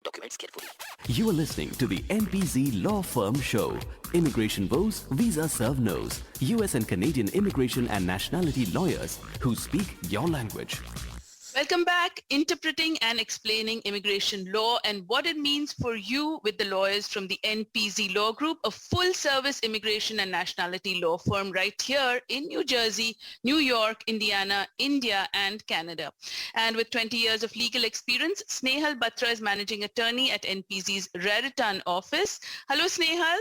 documents carefully. You are listening to the NPZ Law Firm Show. Immigration woes, visa serve no's. US and Canadian immigration and nationality lawyers who speak your language. Welcome back, interpreting and explaining immigration law and what it means for you with the lawyers from the NPZ Law Group, a full-service immigration and nationality law firm right here in New Jersey, New York, Indiana, India, and Canada. And with 20 years of legal experience, Snehal Batra is managing attorney at NPZ's Raritan office. Hello, Snehal.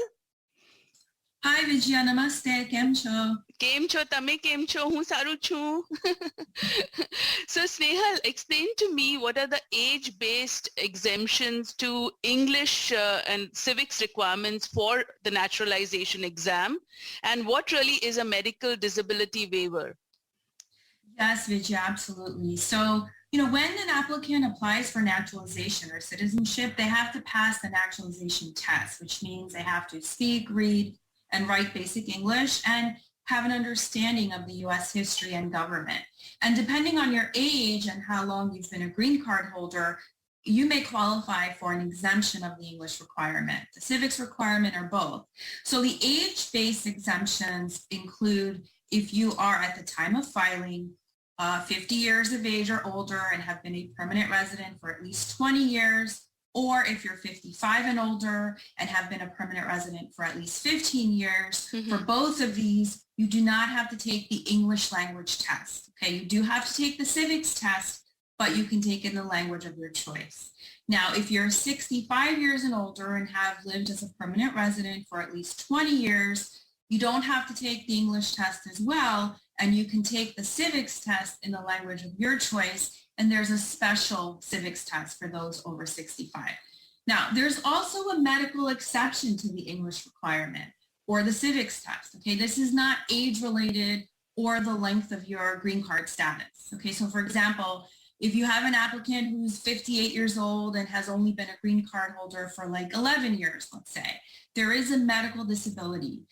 Hi Vijaya, namaste, કેમ છો? કેમ છો તમે કેમ છો? હું સારું છું. So Snehal, explain to me what are the age-based exemptions to English and civics requirements for the naturalization exam, and what really is a medical disability waiver? Yes, Vijaya, absolutely. So, when an applicant applies for naturalization or citizenship, they have to pass the naturalization test, which means they have to speak, read, and write basic English and have an understanding of the U.S. history and government. And depending on your age and how long you've been a green card holder, you may qualify for an exemption of the English requirement, the civics requirement, or both. So the age-based exemptions include if you are at the time of filing 50 years of age or older and have been a permanent resident for at least 20 years, or if you're 55 and older and have been a permanent resident for at least 15 years. For both of these, you do not have to take the English language test. Okay, you do have to take the civics test, but you can take it in the language of your choice. Now, if you're 65 years and older and have lived as a permanent resident for at least 20 years, you don't have to take the English test as well, and you can take the civics test in the language of your choice, and there's a special civics test for those over 65. Now, there's also a medical exception to the English requirement or the civics test. Okay, this is not age-related or the length of your green card status. Okay, so for example, if you have an applicant who's 58 years old and has only been a green card holder for like 11 years, let's say, there is a medical disability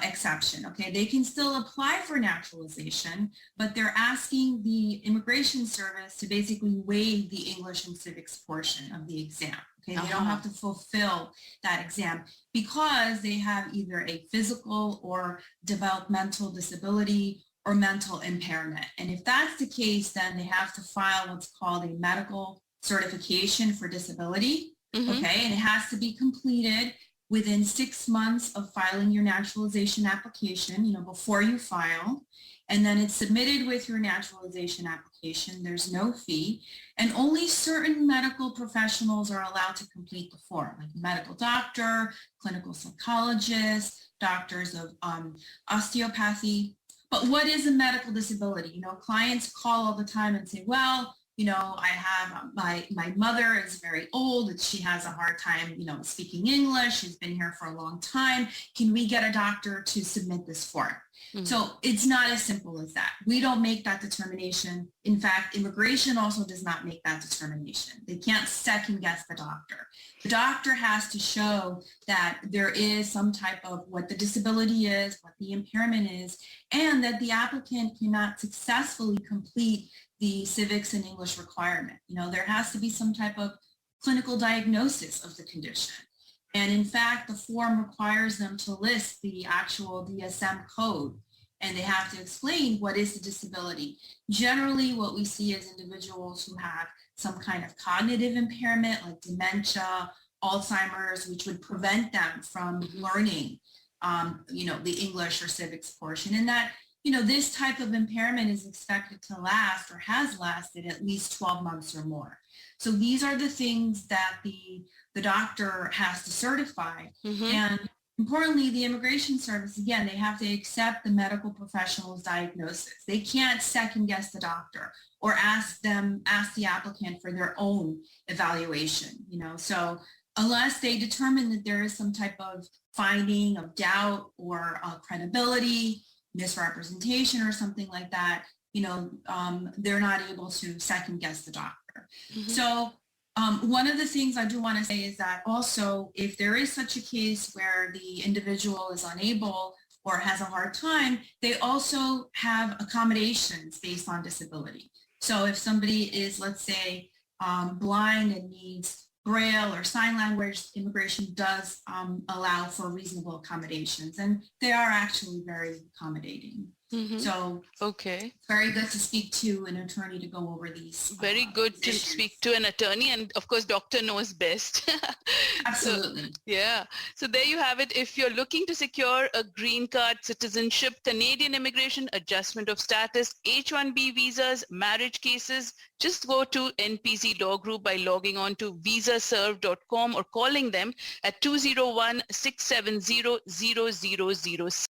exception. Okay, they can still apply for naturalization, but they're asking the Immigration Service to basically waive the English and civics portion of the exam. Okay, they don't have to fulfill that exam because they have either a physical or developmental disability or mental impairment. And if that's the case, then they have to file what's called a medical certification for disability. Okay, and it has to be completed within 6 months of filing your naturalization application, before you file. And then it's submitted with your naturalization application. There's no fee. And only certain medical professionals are allowed to complete the form, like a medical doctor, clinical psychologist, doctors of osteopathy. But what is a medical disability? Clients call all the time and say, well, I have my mother is very old and she has a hard time, speaking English. She's been here for a long time. Can we get a doctor to submit this form? So it's not as simple as that. We don't make that determination. In fact, immigration also does not make that determination. They can't second guess the doctor. The doctor has to show that there is some type of what the disability is, what the impairment is, and that the applicant cannot successfully complete the civics and English requirement. There has to be some type of clinical diagnosis of the condition. And in fact, the form requires them to list the actual DSM code, and they have to explain what is the disability. Generally, what we see is individuals who have some kind of cognitive impairment like dementia, Alzheimer's, which would prevent them from learning, the English or civics portion. And that this type of impairment is expected to last or has lasted at least 12 months or more. So these are the things that the doctor has to certify. And importantly, the Immigration Service, again, they have to accept the medical professional's diagnosis. They can't second guess the doctor or ask the applicant for their own evaluation, So unless they determine that there is some type of finding of doubt or credibility, misrepresentation or something like that, they're not able to second guess the doctor. So one of the things I do want to say is that also if there is such a case where the individual is unable or has a hard time, they also have accommodations based on disability. So if somebody is, let's say, blind and needs Braille or sign language, immigration does allow for reasonable accommodations, and they are actually very accommodating. So Okay. it's very good to speak to an attorney to go over these. Very good to issues. speak to an attorney, and of course, doctor knows best. Absolutely. Yeah. So there you have it. If you're looking to secure a green card, citizenship, Canadian immigration, adjustment of status, H-1B visas, marriage cases, just go to NPZ Law Group by logging on to visaserve.com or calling them at 201-670-0006.